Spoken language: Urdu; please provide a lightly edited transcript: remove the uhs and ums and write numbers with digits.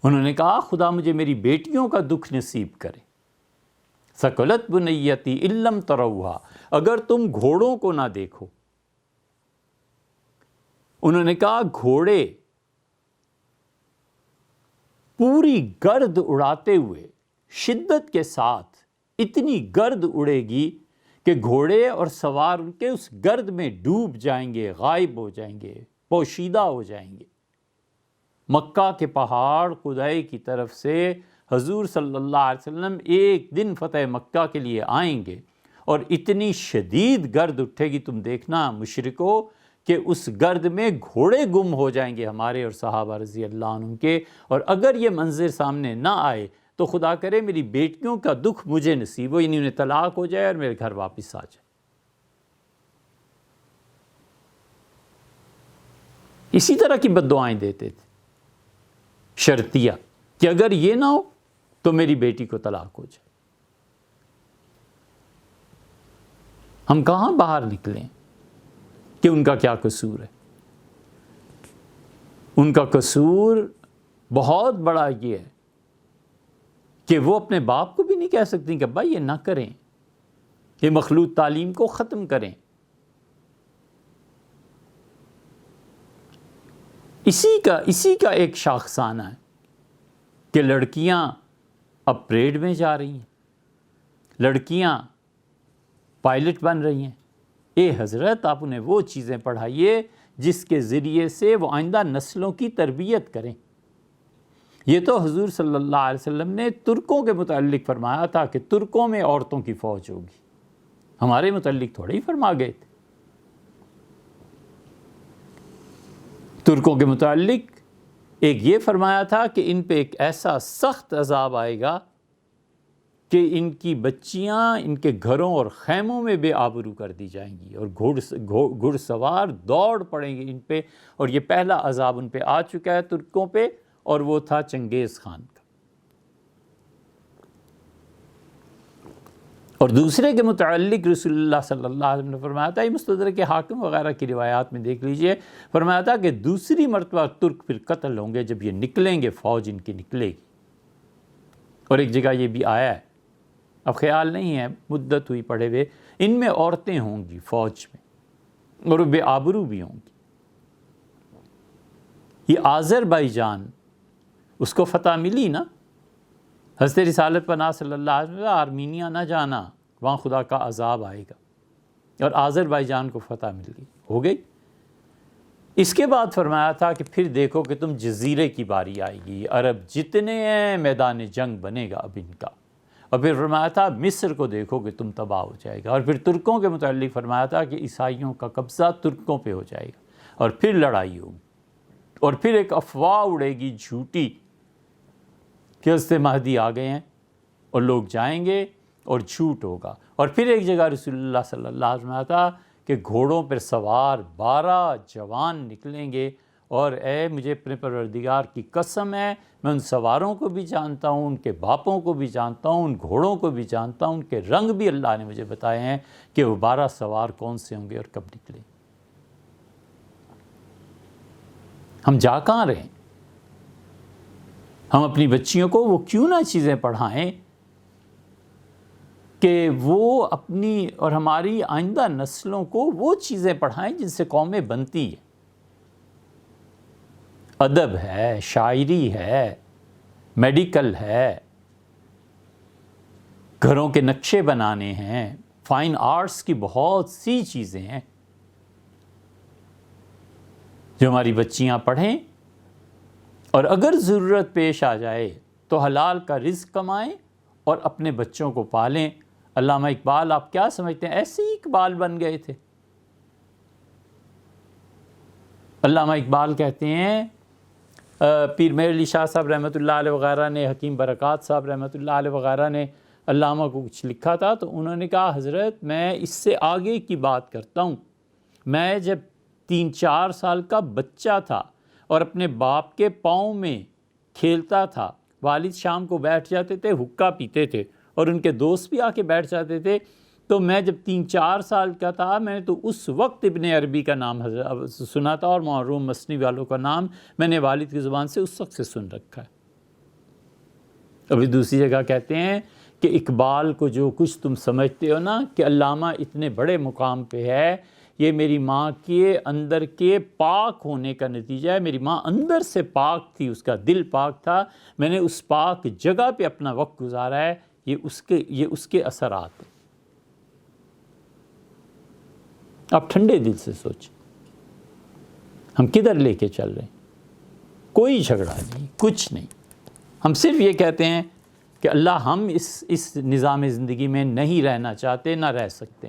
انہوں نے کہا خدا مجھے میری بیٹیوں کا دکھ نصیب کرے۔ ثقلت بنیتی ان لم تروہا، اگر تم گھوڑوں کو نہ دیکھو۔ انہوں نے کہا گھوڑے پوری گرد اڑاتے ہوئے شدت کے ساتھ اتنی گرد اڑے گی کہ گھوڑے اور سوار ان کے اس گرد میں ڈوب جائیں گے، غائب ہو جائیں گے، پوشیدہ ہو جائیں گے۔ مکہ کے پہاڑ خدائی کی طرف سے حضور صلی اللہ علیہ وسلم ایک دن فتح مکہ کے لیے آئیں گے اور اتنی شدید گرد اٹھے گی، تم دیکھنا مشرکو، کہ اس گرد میں گھوڑے گم ہو جائیں گے ہمارے اور صحابہ رضی اللہ عنہ کے، اور اگر یہ منظر سامنے نہ آئے تو خدا کرے میری بیٹیوں کا دکھ مجھے نصیب ہو، یعنی انہیں طلاق ہو جائے اور میرے گھر واپس آ جائے۔ اسی طرح کی بد دعائیں دیتے تھے شرطیہ، کہ اگر یہ نہ ہو تو میری بیٹی کو طلاق ہو جائے۔ ہم کہاں باہر نکلیں کہ ان کا کیا قصور ہے؟ ان کا قصور بہت بڑا یہ ہے کہ وہ اپنے باپ کو بھی نہیں کہہ سکتی کہ بھائی یہ نہ کریں، یہ مخلوط تعلیم کو ختم کریں۔ اسی کا ایک شاخسانہ ہے کہ لڑکیاں اب پریڈ میں جا رہی ہیں، لڑکیاں پائلٹ بن رہی ہیں۔ اے حضرت، آپ انہیں وہ چیزیں پڑھائیے جس کے ذریعے سے وہ آئندہ نسلوں کی تربیت کریں۔ یہ تو حضور صلی اللہ علیہ وسلم نے ترکوں کے متعلق فرمایا تھا کہ ترکوں میں عورتوں کی فوج ہوگی، ہمارے متعلق تھوڑے ہی فرما گئے تھے۔ ترکوں کے متعلق ایک یہ فرمایا تھا کہ ان پہ ایک ایسا سخت عذاب آئے گا کہ ان کی بچیاں ان کے گھروں اور خیموں میں بے آبرو کر دی جائیں گی، اور گھڑ سوار دوڑ پڑیں گے ان پہ، اور یہ پہلا عذاب ان پہ آ چکا ہے ترکوں پہ، اور وہ تھا چنگیز خان کا۔ اور دوسرے کے متعلق رسول اللہ صلی اللہ علیہ وسلم نے فرمایا تھا، یہ مستدرک حاکم وغیرہ کی روایات میں دیکھ لیجئے، فرمایا تھا کہ دوسری مرتبہ ترک پھر قتل ہوں گے جب یہ نکلیں گے، فوج ان کی نکلے گی۔ اور ایک جگہ یہ بھی آیا ہے، اب خیال نہیں ہے، مدت ہوئی پڑھے ہوئے، ان میں عورتیں ہوں گی فوج میں، اور وہ بے آبرو بھی ہوں گی۔ یہ آذربائیجان، اس کو فتح ملی نا، حضرت رسالت پناہ صلی اللہ علیہ وسلم، آرمینیا نہ جانا، وہاں خدا کا عذاب آئے گا، اور آذربائیجان کو فتح مل گئی، ہو گئی۔ اس کے بعد فرمایا تھا کہ پھر دیکھو کہ تم جزیرے کی باری آئے گی، عرب جتنے ہیں میدان جنگ بنے گا اب ان کا۔ اور پھر فرمایا تھا مصر کو دیکھو کہ تم تباہ ہو جائے گا، اور پھر ترکوں کے متعلق فرمایا تھا کہ عیسائیوں کا قبضہ ترکوں پہ ہو جائے گا، اور پھر لڑائی ہوگی، اور پھر ایک افواہ اڑے گی جھوٹی کہ حضرت مہدی آ گئے ہیں، اور لوگ جائیں گے اور جھوٹ ہوگا۔ اور پھر ایک جگہ رسول اللہ صلی اللہ علیہ وسلم تھا کہ گھوڑوں پر سوار 12 جوان نکلیں گے، اور اے مجھے اپنے پروردگار کی قسم ہے، میں ان سواروں کو بھی جانتا ہوں، ان کے باپوں کو بھی جانتا ہوں، ان گھوڑوں کو بھی جانتا ہوں، ان کے رنگ بھی اللہ نے مجھے بتائے ہیں کہ وہ 12 سوار کون سے ہوں گے اور کب نکلیں۔ ہم جا کہاں رہے ہیں؟ ہم اپنی بچیوں کو وہ کیوں نہ چیزیں پڑھائیں کہ وہ اپنی اور ہماری آئندہ نسلوں کو وہ چیزیں پڑھائیں جن سے قومیں بنتی ہیں۔ ادب ہے، شاعری ہے، میڈیکل ہے، گھروں کے نقشے بنانے ہیں، فائن آرٹس کی بہت سی چیزیں ہیں جو ہماری بچیاں پڑھیں، اور اگر ضرورت پیش آ جائے تو حلال کا رزق کمائیں اور اپنے بچوں کو پالیں۔ علامہ اقبال، آپ کیا سمجھتے ہیں ایسے ہی اقبال بن گئے تھے؟ علامہ اقبال کہتے ہیں، پیر مہر علی شاہ صاحب رحمۃ اللہ علیہ وغیرہ نے، حکیم برکات صاحب رحمۃ اللہ علیہ وغیرہ نے علامہ کو کچھ لکھا تھا، تو انہوں نے کہا حضرت میں اس سے آگے کی بات کرتا ہوں، میں جب 3-4 سال کا بچہ تھا اور اپنے باپ کے پاؤں میں کھیلتا تھا، والد شام کو بیٹھ جاتے تھے، حقہ پیتے تھے، اور ان کے دوست بھی آ کے بیٹھ جاتے تھے، تو میں جب 3-4 سال کا تھا، میں نے تو اس وقت ابن عربی کا نام سنا تھا، اور معروم مثنوی والوں کا نام میں نے والد کی زبان سے اس وقت سے سن رکھا ہے۔ ابھی دوسری جگہ کہتے ہیں کہ اقبال کو جو کچھ تم سمجھتے ہو نا کہ علامہ اتنے بڑے مقام پہ ہے، یہ میری ماں کے اندر کے پاک ہونے کا نتیجہ ہے۔ میری ماں اندر سے پاک تھی، اس کا دل پاک تھا، میں نے اس پاک جگہ پہ اپنا وقت گزارا ہے، یہ اس کے اثرات ہیں۔ آپ ٹھنڈے دل سے سوچیں ہم کدھر لے کے چل رہے ہیں۔ کوئی جھگڑا نہیں، کچھ نہیں، ہم صرف یہ کہتے ہیں کہ اللہ ہم اس نظام زندگی میں نہیں رہنا چاہتے، نہ رہ سکتے۔